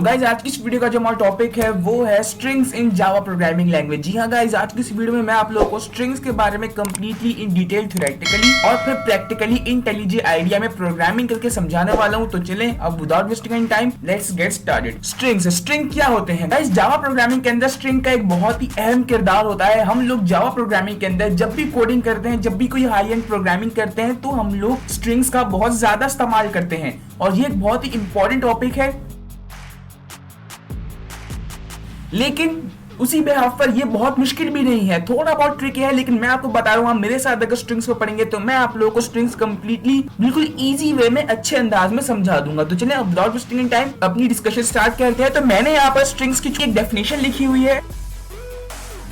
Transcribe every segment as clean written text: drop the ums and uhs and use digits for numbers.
तो गाइज आज की इस वीडियो का जो हमारा टॉपिक है वो है स्ट्रिंग्स इन जावा प्रोग्रामिंग लैंग्वेज। जी हाँ गाइज, आज की इस वीडियो में मैं आप लोगों को स्ट्रिंग्स के बारे में कंप्लीटली इन डिटेल थ्योरेटिकली और फिर प्रैक्टिकली इंटेलिजेंट आइडिया में प्रोग्रामिंग करके समझाने वाला हूँ। तो चलें अब without wasting any time let's get started. String क्या होते हैं गाइज? जावा प्रोग्रामिंग के अंदर स्ट्रिंग का एक बहुत ही अहम किरदार होता है। हम लोग जावा प्रोग्रामिंग के अंदर जब भी कोडिंग करते हैं, जब भी कोई हाई एंड प्रोग्रामिंग करते हैं, तो हम लोग स्ट्रिंग्स का बहुत ज्यादा इस्तेमाल करते हैं और ये एक बहुत ही इंपॉर्टेंट टॉपिक है। लेकिन उसी बेहाफ पर ये बहुत मुश्किल भी नहीं है, थोड़ा बहुत ट्रिकी है, लेकिन मैं आपको बता रहा हूँ मेरे साथ अगर स्ट्रिंग्स को पढ़ेंगे तो मैं आप लोगों को स्ट्रिंग्स कंप्लीटली बिल्कुल इजी वे में अच्छे अंदाज में समझा दूंगा। तो चलिए अब विदाउट वेस्टिंग टाइम अपनी डिस्कशन स्टार्ट करते हैं। तो मैंने यहाँ पर स्ट्रिंग्स की एक डेफिनेशन लिखी हुई है।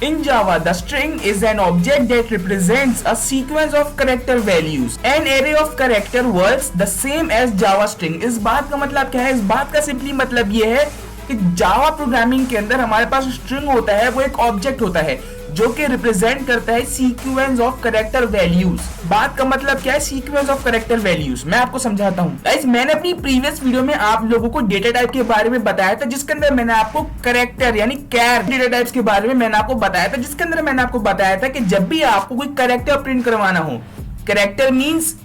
In Java, the string is an object that represents a sequence of character values. An array of character words the same as Java string. इस बात का मतलब क्या है? इस बात का सिंपली मतलब ये है कि जावा प्रोग्रामिंग के अंदर हमारे पास स्ट्रिंग होता है, वो एक ऑब्जेक्ट होता है जो कि रिप्रेजेंट करता है सीक्वेंस ऑफ कैरेक्टर वैल्यूज। बात का मतलब क्या है? Sequence of character values. मैं आपको समझाता हूँ गाइस। मैंने अपनी प्रीवियस वीडियो में आप लोगों को डेटा टाइप के बारे में बताया था, जिसके अंदर मैंने आपको कैरेक्टर यानी कैर डेटा टाइप्स के बारे में मैंने आपको बताया था, जिसके अंदर मैंने आपको बताया था कि जब भी आपको कोई कैरेक्टर प्रिंट करवाना हो, कैरेक्टर मीन्स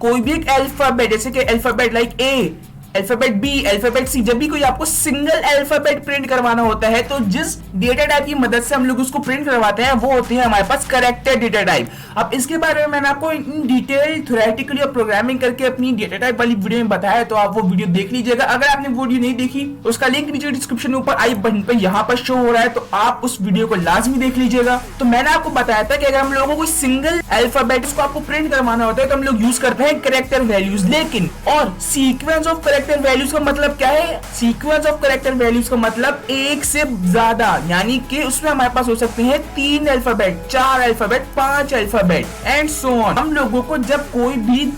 कोई भी एक अल्फाबेट, जैसे कि alphabet like A, alphabet B, alphabet C, जब भी कोई आपको सिंगल अल्फाबेट प्रिंट करवाना होता है तो जिस डेटा टाइप की मदद से हम लोग उसको प्रिंट करवाते हैं वो होती है हमारे पास कैरेक्टर डेटा टाइप। अब इसके बारे में मैंने आपको इन डिटेल थ्योरेटिकली और प्रोग्रामिंग करके अपनी डेटा टाइप वाली वीडियो में बताया, तो आप वो वीडियो देख लीजिएगा। अगर आपने वीडियो नहीं देखी उसका लिंक नीचे डिस्क्रिप्शन में ऊपर आई बटन पे यहाँ पर शो हो रहा है, तो आप उस वीडियो को लाजमी देख लीजिएगा। तो मैंने आपको बताया था कि अगर हम लोगों को सिंगल अल्फाबेट को आपको प्रिंट करवाना होता है तो हम लोग यूज करते हैं कैरेक्टर वैल्यूज। लेकिन और सीक्वेंस ऑफ कैरेक्टर वैल्यूज का मतलब क्या है? सीक्वेंस ऑफ कैरेक्टर वैल्यूज का मतलब एक से ज्यादा, यानी कि उसमें हमारे पास हो सकते हैं 3 alphabet, 4 alphabet, 5 alphabet and so on. हम लोगों को जब कोई भी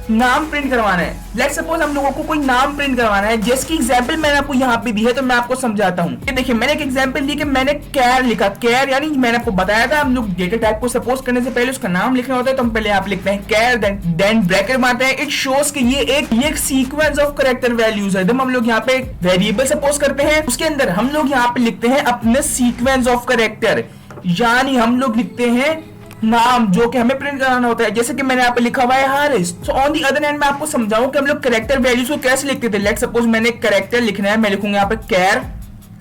नाम प्रिंट करवाना है, लेट्स सपोज हम लोगों को कोई नाम प्रिंट करवाना है, जिसकी एग्जांपल मैंने आपको यहाँ पे दी है, तो मैं आपको समझाता हूँ। देखिए मैंने एक एग्जांपल दी कि मैंने कैर लिखा। कैर यानी मैंने आपको बताया था हम लोग डेटा टाइप को सपोज करने से पहले उसका नाम लिखना होता है, तो हम पहले आप लिखते हैं कैर, देन ब्रैकेट मारते हैं। इट शोज कि ये एक सीक्वेंस ऑफ कैरेक्टर वैल्यूज है। हम लोग यहाँ पे वेरिएबल सपोज करते हैं, उसके अंदर हम लोग यहाँ पे लिखते हैं अपने सीक्वेंस ऑफ कैरेक्टर, यानी हम लोग लिखते हैं नाम जो कि हमें प्रिंट कराना होता है। जैसे कि मैंने यहाँ पे लिखा हुआ है Haris. So on the other hand मैं आपको समझाऊं कि हम लोग कैरेक्टर वैल्यूज को कैसे लिखते थे। लेट्स सपोज मैंने कैरेक्टर लिखना है, मैं लिखूंगा यहाँ पे कैर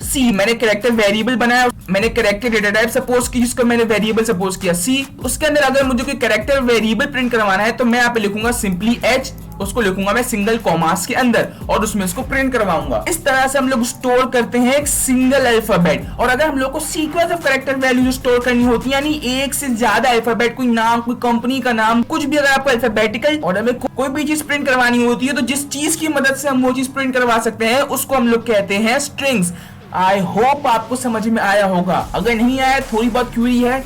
सी। मैंने कैरेक्टर वेरिएबल बनाया, मैंने कैरेक्टर डेटा टाइप सपोज की, जिसको मैंने वेरिएबल सपोज किया सी। उसके अंदर अगर मुझे कोई कैरेक्टर वेरिएबल प्रिंट करवाना है तो मैं यहाँ पे लिखूंगा सिंपली एच, उसको लिखूंगा मैं सिंगल कॉमास के अंदर और उसमें उसको प्रिंट करवाऊंगा। इस तरह से हम लोग स्टोर करते हैं एक सिंगल अल्फाबेट। और अगर हम लोग को sequence of character values store करनी होती है, यानी एक से ज्यादा अल्फाबेट, कोई नाम, कोई कंपनी का नाम, कुछ भी अगर आपको अल्फाबेटिकल और हमें कोई भी चीज प्रिंट करवानी होती है, तो जिस चीज की मदद से हम वो चीज प्रिंट करवा सकते हैं उसको हम लोग कहते हैं स्ट्रिंग्स। आई होप आपको समझ में आया होगा। अगर नहीं आया, थोड़ी बहुत क्वेरी है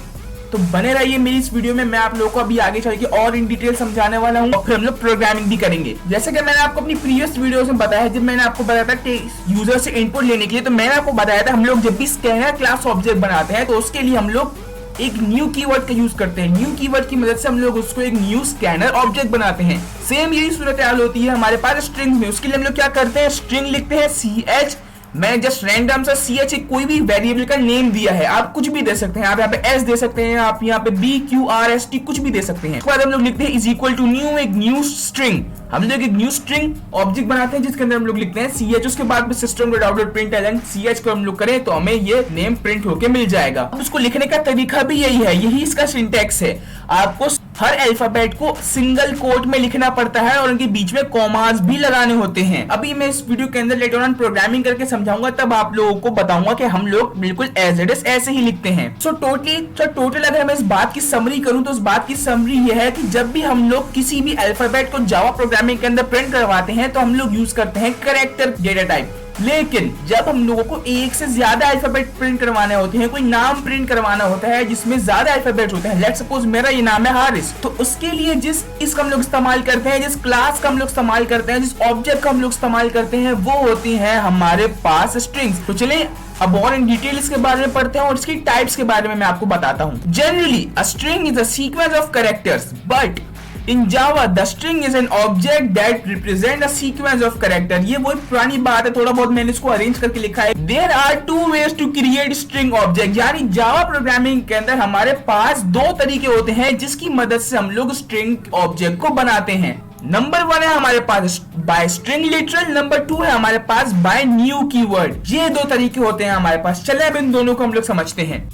तो बने रहिए मेरी इस वीडियो में। मैं आप लोगों को अभी आगे चल के और इन डिटेल समझाने वाला हूँ और फिर हम लोग प्रोग्रामिंग भी करेंगे। जैसे कि मैंने आपको अपनी प्रीवियस वीडियोस में बताया, जब मैंने आपको बताया था कि यूजर से इनपुट लेने के लिए, तो मैंने आपको बताया था हम लोग जब भी स्कैनर क्लास ऑब्जेक्ट बनाते हैं तो उसके लिए हम लोग एक न्यू कीवर्ड का यूज करते हैं। न्यू कीवर्ड की मदद से हम लोग उसको एक न्यू स्कैनर ऑब्जेक्ट बनाते हैं। सेम यही सूरत हाल होती है हमारे पास स्ट्रिंग्स में। उसके लिए हम लोग क्या करते हैं? स्ट्रिंग लिखते हैं ch। मैंने जस्ट रैंडम सा ch कोई भी वेरिएबल का नेम दिया है, आप कुछ भी दे सकते हैं। आप यहाँ पे s दे सकते हैं, आप यहाँ पे BQRST कुछ भी दे सकते हैं। उसके बाद हम लोग लिखते हैं इज इक्वल टू न्यू, एक न्यू स्ट्रिंग। हम लोग एक न्यू स्ट्रिंग ऑब्जेक्ट बनाते हैं जिसके अंदर हम लोग लिखते हैं ch। उसके बाद system dot out dot println ch को हम लोग करें तो हमें ये नेम प्रिंट होके मिल जाएगा। अब उसको लिखने का तरीका भी यही है, यही इसका सिंटैक्स है। आपको हर अल्फाबेट को सिंगल कोट में लिखना पड़ता है और उनके बीच में कॉमास भी लगाने होते हैं। अभी मैं इस वीडियो के अंदर लेटर ऑन प्रोग्रामिंग करके समझाऊंगा, तब आप लोगों को बताऊंगा कि हम लोग बिल्कुल एज इट इज ऐसे ही लिखते हैं। सो टोटल अगर मैं इस बात की समरी करूं तो इस बात की समरी ये है कि जब भी हम लोग किसी भी अल्फाबेट को जावा प्रोग्रामिंग के अंदर प्रिंट करवाते हैं तो हम लोग यूज करते हैं कैरेक्टर डेटा टाइप। लेकिन जब हम लोगों को एक से ज्यादा अल्फाबेट प्रिंट करवाने होते हैं, कोई नाम प्रिंट करवाना होता है जिसमें ज्यादा अल्फाबेट होते हैं, लेट्स सपोज मेरा ये नाम है हारिस, तो उसके लिए जिस इसका हम लोग इस्तेमाल करते हैं, जिस क्लास का हम लोग इस्तेमाल करते हैं, जिस ऑब्जेक्ट का हम लोग इस्तेमाल करते हैं, वो होती है हमारे पास स्ट्रिंग्स। तो चलिए अब और इन डिटेल इसके बारे में पढ़ते हैं और इसकी टाइप्स के बारे में मैं आपको बताता हूँ। Generally a string is a sequence of characters but in Java the string is an object that represent a sequence of character. ये वही पुरानी बात है, थोड़ा बहुत मैंने इसको अरेंज करके लिखा है। There are two ways to create string object, यानी जावा प्रोग्रामिंग के अंदर हमारे पास दो तरीके होते हैं जिसकी मदद से हम लोग स्ट्रिंग ऑब्जेक्ट को बनाते हैं। नंबर 1 है हमारे पास बाय स्ट्रिंग लिटरल, नंबर 2 है हमारे पास बाय न्यू कीवर्ड। ये दो तरीके होते हैं हमारे पास। चले अब इन दोनों को हम लोग समझते हैं।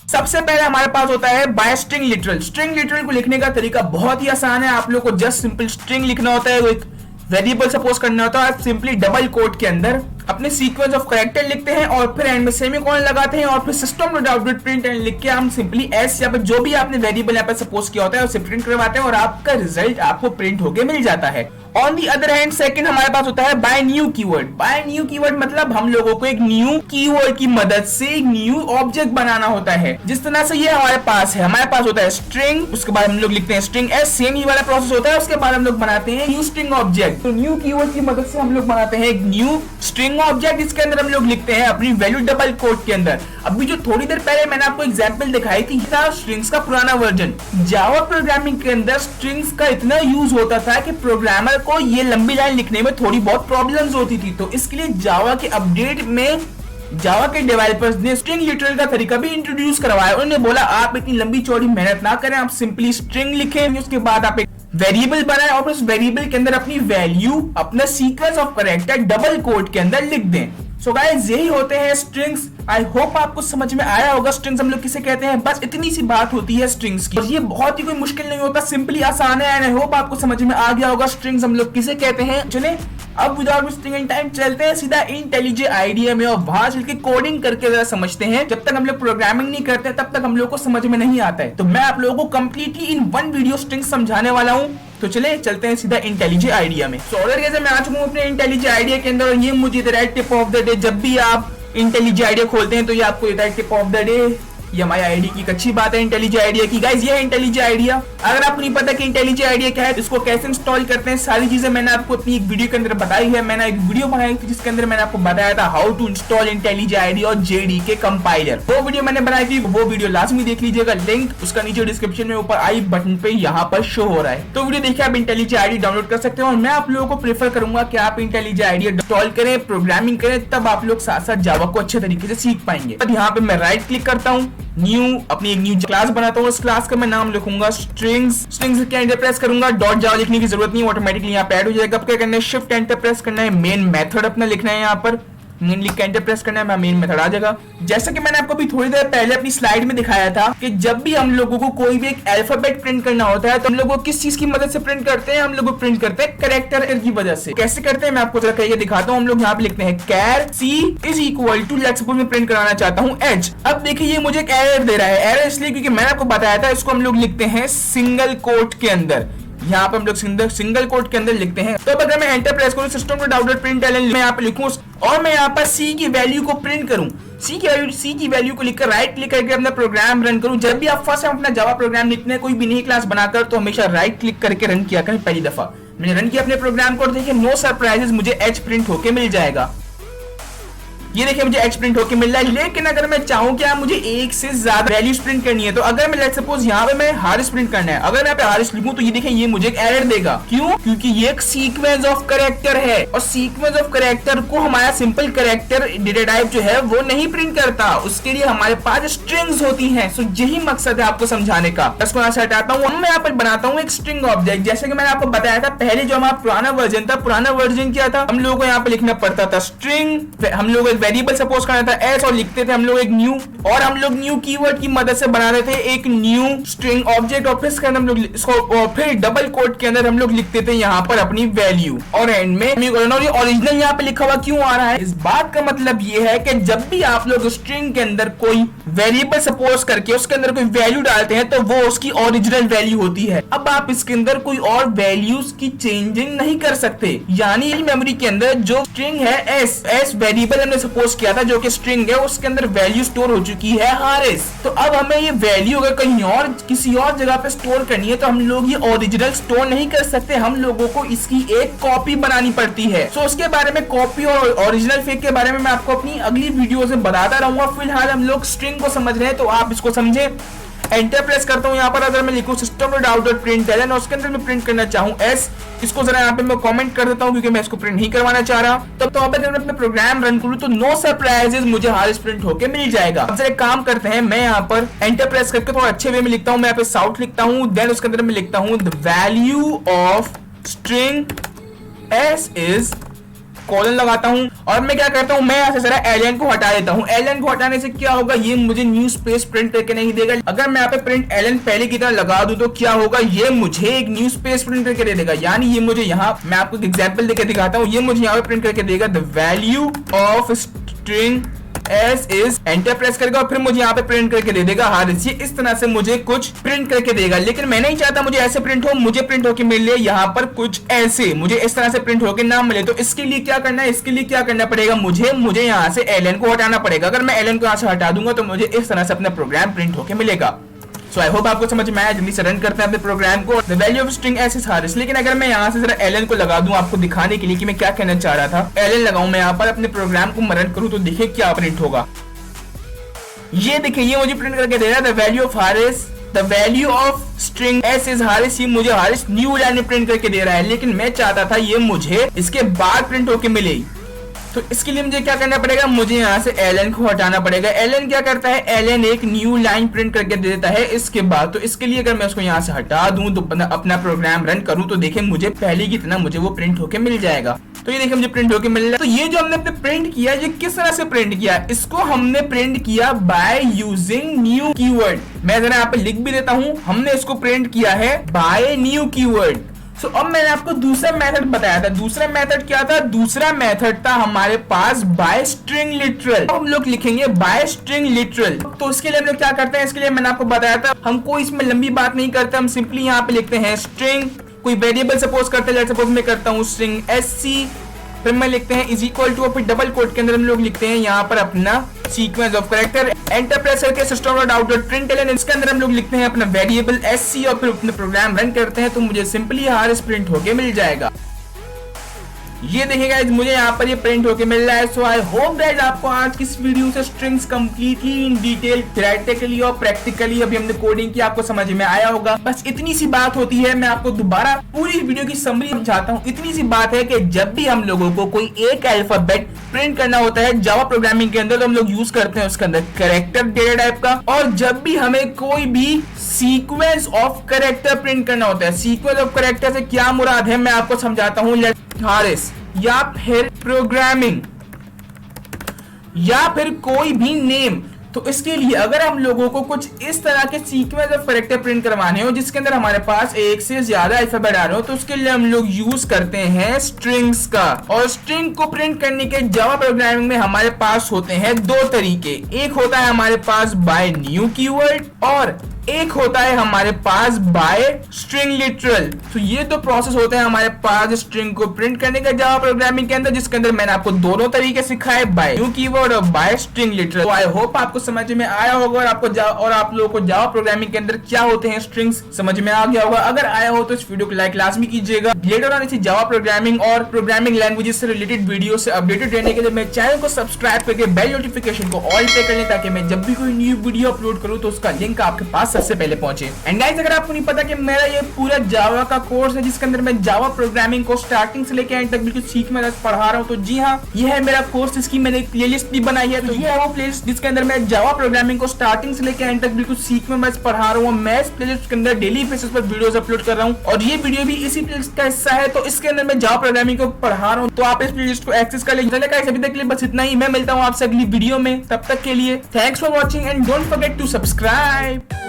सबसे पहले हमारे पास होता है by string literal. String literal को लिखने का तरीका बहुत ही आसान है। आप लोग को जस्ट सिंपल स्ट्रिंग लिखना होता है, एक वेरिएबल सपोज करना होता है, आप सिंपली डबल कोट के अंदर अपने सीक्वेंस ऑफ कैरेक्टर लिखते हैं और फिर एंड में सेमीकोलन लगाते हैं और फिर system dot output print and लिख के हम सिंपली एस या फिर जो भी आपने वेरिएबल यहाँ पर सपोज किया होता है उसे प्रिंट करवाते हैं और आपका रिजल्ट आपको प्रिंट होके मिल जाता है। On the other hand second हमारे पास होता है by new keyword. By new keyword मतलब हम लोगों को एक न्यू कीवर्ड की मदद से एक न्यू ऑब्जेक्ट बनाना होता है। जिस तरह से ये हमारे पास है, हमारे पास होता है स्ट्रिंग, उसके बाद हम लोग लिखते हैं स्ट्रिंग एस, सेम ही वाला प्रोसेस होता है। उसके बाद हम लोग बनाते हैं न्यू स्ट्रिंग ऑब्जेक्ट। तो न्यू कीवर्ड की मदद से हम लोग बनाते हैं एक न्यू स्ट्रिंग ऑब्जेक्ट, जिसके अंदर हम लोग लिखते हैं अपनी वैल्यू डबल कोट के अंदर। अभी जो थोड़ी देर पहले मैंने आपको एग्जांपल दिखाई थी था स्ट्रिंग्स का पुराना वर्जन। जावा प्रोग्रामिंग के अंदर स्ट्रिंग्स का इतना यूज होता था कि प्रोग्रामर को ये लंबी लाइन लिखने में थोड़ी बहुत प्रॉब्लम्स होती थी। तो इसके लिए जावा के अपडेट में जावा के डेवलपर्स ने स्ट्रिंग लिटरल का तरीका भी इंट्रोड्यूस करवाया। उन्होंने बोला आप इतनी लंबी चौड़ी मेहनत ना करें, आप सिंपली स्ट्रिंग लिखें, उसके बाद आप एक वेरिएबल बनाएं और उस वेरिएबल के अंदर अपनी वैल्यू, अपना sequence of character double quote के अंदर लिख दें। सो गाइस यही होते हैं स्ट्रिंग्स। आई होप आपको समझ में आया होगा स्ट्रिंग्स हम लोग किसे कहते हैं। बस इतनी सी बात होती है स्ट्रिंग्स की और ये बहुत ही कोई मुश्किल नहीं होता, सिंपली आसान है। आई होप आपको समझ में आ गया होगा स्ट्रिंग्स हम लोग किसे कहते हैं। चलिए अब विदाउट वेस्टिंग एनी टाइम चलते हैं सीधा इंटेलिजेंट आईडिया में और वहां चल के कोडिंग करके जरा समझते हैं। जब तक हम लोग प्रोग्रामिंग नहीं करते तब तक हम लोग को समझ में नहीं आता है। तो मैं आप लोगों को completely in one video strings समझाने वाला हूं। तो चले चलते हैं सीधा इंटेलिजेंट आइडिया में। सो ऑलरेडी जैसे मैं आ चुका हूं अपने इंटेलिजेंट आइडिया के अंदर और ये मुझे right tip of the day. जब भी आप इंटेलिजेंट आइडिया खोलते हैं तो ये आपको right tip of the day, ये हमारी आईडी की एक अच्छी बात है इंटेलिजेंट आइडिया की। गाइस ये है इंटेलिजेंट आइडिया। अगर आपको नहीं पता कि इंटेलिजेंट आइडिया क्या है, इसको कैसे इंस्टॉल करते हैं, सारी चीजें मैंने आपको अपनी एक वीडियो के अंदर बताई है। मैंने एक वीडियो बनाई थी जिसके अंदर मैंने आपको बताया था how to install intelligent idea और जेडीके कंपाइलर। वो वीडियो मैंने बनाई थी, वो वीडियो लाजमी देख लीजिएगा। लिंक उसका नीचे डिस्क्रिप्शन में ऊपर आई बटन पे यहाँ पर शो हो रहा है। तो वीडियो देखिए आप इंटेलिजेंट आइडिया डाउनलोड कर सकते हो और मैं आप लोगों को प्रेफर करूंगा कि आप इंटेलिजेंट आइडिया इंस्टॉल करें, प्रोग्रामिंग करें, तब आप लोग साथ साथ जावा को अच्छे तरीके से सीख पाएंगे। अब यहाँ पे मैं राइट क्लिक करता हूँ, न्यू अपनी एक न्यू क्लास बनाता हूँ। उस क्लास का मैं नाम लिखूंगा स्ट्रिंग्स। स्ट्रिंग्स के एंटर प्रेस करूंगा, डॉट जावा लिखने की जरूरत नहीं, ऑटोमेटिकली यहाँ पे ऐड हो जाएगा। अब क्या करना है, शिफ्ट एंटर प्रेस करना है, मेन मेथड अपना लिखना है। यहाँ पर मेन लिख के एंटर प्रेस करना है, मेन मेथड आ जाएगा। जैसा कि मैंने आपको भी थोड़ी देर पहले अपनी स्लाइड में दिखाया था कि जब भी हम लोगों को कोई भी एक अल्फाबेट प्रिंट करना होता है तो हम लोगों को किस चीज की मदद से प्रिंट करते हैं, हम लोग प्रिंट करते हैं कैरेक्टर की वजह से। कैसे करते हैं मैं आपको जरा करके दिखाता हूँ। हम लोग यहाँ पे लिखते हैं char C is equal to, let's suppose मैं प्रिंट कराना चाहता हूँ एच। अब देखिए ये मुझे एक एरर दे रहा है। एरर इसलिए क्योंकि मैंने आपको बताया था इसको हम लोग लिखते हैं सिंगल कोट के अंदर। यहाँ पे हम लोग सिंगल कोट के अंदर लिखते हैं। तो अगर मैं एंटर प्रेस करूँ, system dot output print L N यहाँ पे लिखूँ और मैं यहाँ पर सी की वैल्यू को प्रिंट करूँ, सी की वैल्यू को लिखकर राइट क्लिक करके अपना प्रोग्राम रन करूँ। जब भी आप फर्स्ट टाइम अपना जावा प्रोग्राम लिखने कोई भी नई क्लास बनाकर तो हमेशा राइट क्लिक करके रन किया करें। पहली दफा मैंने रन किया अपने प्रोग्राम को, देखिए नो सरप्राइजेस मुझे एच प्रिंट होके मिल जाएगा। ये देखिए मुझे एक्स प्रिंट होके मिल रहा है। लेकिन अगर मैं चाहूं कि मुझे एक से ज्यादा वैल्यूज प्रिंट करनी है तो अगर मैं लेट्स सपोज यहाँ पे मैं हारिस प्रिंट करना है, अगर मैं यहाँ पे हारिस लिखूं तो ये देखिए ये मुझे एक एरर देगा। क्यों? क्योंकि ये एक सीक्वेंस ऑफ कैरेक्टर है और सीक्वेंस ऑफ कैरेक्टर को हमारा सिंपल कैरेक्टर डेटा टाइप जो है वो नहीं प्रिंट करता। उसके लिए हमारे पास स्ट्रिंग्स होती है। सो यही मकसद है आपको समझाने का। इसको यहाँ से हटाता हूँ, मैं यहाँ पर बनाता हूँ एक स्ट्रिंग ऑब्जेक्ट। जैसे कि मैंने आपको बताया था पहले जो हमारा पुराना वर्जन था, पुराना वर्जन क्या था, हम लोगों को यहाँ पे लिखना पड़ता था स्ट्रिंग, हम लोग एक वेरिएबल सपोज करना था एस और लिखते थे हम लोग एक न्यू, और हम लोग न्यू कीवर्ड की मदद से बना रहे थे एक न्यू स्ट्रिंग ऑब्जेक्ट और फिर हम लोग इसको और फिर डबल कोट के अंदर हम लोग लिखते थे यहाँ पर अपनी वैल्यू और एंड में ओरिजिनल यहाँ पे लिखा हुआ क्यों आ रहा है। इस बात का मतलब ये है कि जब भी आप लोग स्ट्रिंग के अंदर कोई वेरिएबल सपोज करके उसके अंदर कोई वैल्यू डालते हैं तो वो उसकी ओरिजिनल वैल्यू होती है। अब आप इसके अंदर कोई और वैल्यूज की चेंजिंग नहीं कर सकते। यानी मेमोरी के अंदर जो स्ट्रिंग है एस वेरिएबल हमने सपोज किया था जो कि स्ट्रिंग है, उसके अंदर वैल्यू स्टोर हो चुकी है हारिस। तो अब हमें ये वैल्यू अगर कहीं और किसी और जगह पे स्टोर करनी है तो हम लोग ये ओरिजिनल स्टोर नहीं कर सकते, हम लोगों को इसकी एक कॉपी बनानी पड़ती है। सो उसके बारे में कॉपी और ओरिजिनल फेक के बारे में मैं आपको अपनी अगली वीडियो में बताता रहूंगा। फिलहाल हम लोग स्ट्रिंग को समझ रहे हैं तो आप इसको समझे। एंटर प्रेस करता हूँ यहाँ पर। अगर मैं लिखूँ system.out.println और उसके अंदर मैं प्रिंट करना चाहूँ एस, इसको जरा यहाँ पे मैं कमेंट कर देता हूँ क्योंकि मैं इसको प्रिंट नहीं करवाना चाह रहा। तब तो अगर मैं अपना प्रोग्राम रन करूँ तो नो सरप्राइजेस मुझे हारिस प्रिंट होके मिल जाएगा। अब जरा एक काम करते हैं, मैं यहाँ पर एंटर प्रेस करके थोड़ा अच्छे वे में लिखता हूँ। मैं यहाँ पे साउथ लिखता हूँ, देन उसके अंदर मैं लिखता हूँ the value of string S is colon लगाता हूं और मैं क्या करता हूं, मैं यहाँ से जरा एलियन को हटा देता हूं। एलियन को हटाने से क्या होगा, ये मुझे न्यू स्पेस प्रिंट करके नहीं देगा। अगर मैं यहाँ पे प्रिंट एलियन पहले की तरह लगा दूं तो क्या होगा, ये मुझे एक न्यू स्पेस प्रिंट करके दे देगा। यानी ये मुझे यहाँ, मैं आपको एक एग्जांपल देके दिखाता हूँ, ये मुझे यहाँ पे प्रिंट करके देगा the value of string S is, enter press करेगा और फिर मुझे यहाँ पे प्रिंट करके दे देगा हारिस। ये इस तरह से मुझे कुछ प्रिंट करके देगा, लेकिन मैं नहीं चाहता मुझे ऐसे प्रिंट हो, मुझे प्रिंट होके मिले यहाँ पर कुछ ऐसे, मुझे इस तरह से प्रिंट होके ना मिले। तो इसके लिए क्या करना है, इसके लिए क्या करना पड़ेगा, मुझे यहाँ से एलियन को हटाना पड़ेगा। अगर मैं एलियन को यहाँ से हटा दूंगा तो मुझे इस तरह से अपना प्रोग्राम प्रिंट होके मिलेगा। सो आई होप आपको समझ में आया। जल्दी से रन करते हैं अपने प्रोग्राम को। The value of string S is Haris. लेकिन अगर मैं यहाँ से जरा एलियन को लगा दूं आपको दिखाने के लिए कि मैं क्या कहना चाह रहा था, एलियन लगाऊं मैं यहाँ पर, अपने प्रोग्राम को रन करूं तो देखिए क्या प्रिंट होगा। ये देखिए, ये मुझे प्रिंट करके दे रहा है the value of Haris, the value of string S is Haris. ये मुझे हारिस न्यू लाइन में प्रिंट करके दे रहा है, लेकिन मैं चाहता था ये मुझे इसके बाद प्रिंट होके मिले। तो इसके लिए मुझे क्या करना पड़ेगा, मुझे यहाँ से एलियन को हटाना पड़ेगा। एलियन क्या करता है, एलियन एक न्यू लाइन प्रिंट करके दे देता है इसके बाद। तो इसके लिए अगर मैं उसको यहाँ से हटा दूं तो अपना प्रोग्राम रन करूं तो देखिए मुझे पहले की तरह मुझे वो प्रिंट होके मिल जाएगा। तो ये देखिए मुझे प्रिंट होके मिल रहा है। तो ये जो हमने प्रिंट किया, ये किस तरह से प्रिंट किया, इसको हमने प्रिंट किया बाय यूजिंग न्यू कीवर्ड। मैं जरा यहाँ पे लिख भी देता हूँ, हमने इसको प्रिंट किया है बाय न्यू कीवर्ड। सो अब मैंने आपको दूसरा मेथड बताया था। दूसरा मेथड क्या था, दूसरा मेथड था हमारे पास बाय स्ट्रिंग लिटरल। अब हम लोग लिखेंगे बाय स्ट्रिंग लिटरल। तो इसके लिए हम लोग क्या करते हैं, इसके लिए मैंने आपको बताया था, हम कोई इसमें लंबी बात नहीं करते, हम सिंपली यहाँ पे लिखते हैं स्ट्रिंग, कोई वेरिएबल सपोज करते हैं, सपोज मैं करता हूँ स्ट्रिंग एससी, फिर मैं लिखते हैं इज इक्वल टू, फिर डबल कोट के अंदर हम लोग लिखते हैं यहाँ पर अपना sequence of character. Enter press करके system.out.println, इसके अंदर हम लोग लिखते हैं अपना वेरिएबल एससी और फिर अपने प्रोग्राम रन करते हैं तो मुझे सिंपली हारिस प्रिंट होके मिल जाएगा। ये देखिएगा मुझे यहाँ पर ये प्रिंट होके मिल रहा है। सो आई होप गाइस आपको आज की इस वीडियो से strings completely in detail theoretically और प्रैक्टिकली अभी हमने कोडिंग की आपको समझ में आया होगा। बस इतनी सी बात होती है, मैं आपको दोबारा पूरी वीडियो की समरी समझाता हूँ। इतनी सी बात है कि जब भी हम लोगों को कोई एक अल्फाबेट प्रिंट करना होता है जावा प्रोग्रामिंग के अंदर तो हम लोग यूज करते हैं उसके अंदर कैरेक्टर डेटा टाइप का, और जब भी हमें कोई भी सीक्वेंस ऑफ कैरेक्टर प्रिंट करना होता है, सीक्वेंस ऑफ कैरेक्टर से क्या मुराद है मैं आपको समझाता हूँ। हारिस या फिर प्रोग्रामिंग या फिर कोई भी नेम, तो इसके लिए अगर हम लोगों को कुछ इस तरह के सीक्वेंस ऑफ कैरेक्टर प्रिंट करवाने हो जिसके अंदर हमारे पास एक से ज्यादा अल्फाबेट आ रहे हो तो उसके लिए हम लोग यूज करते हैं स्ट्रिंग्स का। और स्ट्रिंग को प्रिंट करने के जावा प्रोग्रामिंग में हमारे पास होते हैं दो तरीके, एक होता है हमारे पास बाय न्यू कीवर्ड और एक होता है हमारे पास बाय स्ट्रिंग लिटरल। तो ये दो प्रोसेस होते हैं हमारे पास स्ट्रिंग को प्रिंट करने का जावा प्रोग्रामिंग के अंदर, जिसके अंदर मैंने आपको दोनों तरीके सिखाए, बाय न्यू कीवर्ड और बाय स्ट्रिंग लिटरल। तो आई होप आपको समझ में आया होगा और आप लोगों को जावा प्रोग्रामिंग के अंदर क्या होते हैं स्ट्रिंग्स समझ में आ गया होगा। अगर आया हो तो इस वीडियो को लाइक लाजमी कीजिएगा। लेटर ऑन इसी जावा प्रोग्रामिंग और प्रोग्रामिंग लैंग्वेजेस से रिलेटेड वीडियो से अपडेटेड रहने के लिए मेरे चैनल को सब्सक्राइब करके बेल नोटिफिकेशन को ऑल पे कर लें ताकि मैं जब भी कोई न्यू वीडियो अपलोड करूं तो उसका लिंक आपके पास सबसे पहले पहुंचे। एंड गाइस अगर आपको नहीं पता कि मेरा ये पूरा जावा का कोर्स है जिसके अंदर मैं जावा प्रोग्रामिंग को स्टार्टिंग से लेकर एंड तक बिल्कुल सीख में पढ़ा रहा हूं, तो जी हां ये है मेरा कोर्स, इसकी मैंने एक प्लेलिस्ट भी बनाई है। तो ये है वो प्लेलिस्ट जिसके अंदर मैं जावा प्रोग्रामिंग को स्टार्टिंग से लेकर एंड तक बिल्कुल सीख में पढ़ा रहा हूं। मैं इस प्लेलिस्ट के अंदर डेली बेसिस पर वीडियोस अपलोड कर रहा हूं और ये वीडियो भी इसी प्लेलिस्ट का हिस्सा है। तो इसके अंदर मैं जावा प्रोग्रामिंग को पढ़ा रहा हूं, तो आप इस प्लेलिस्ट को एक्सेस कर लें। चलिए गाइस अभी तक के लिए बस इतना ही, मैं मिलता हूं आपसे अगली वीडियो में, तब तक के लिए thanks for watching and don't forget to subscribe.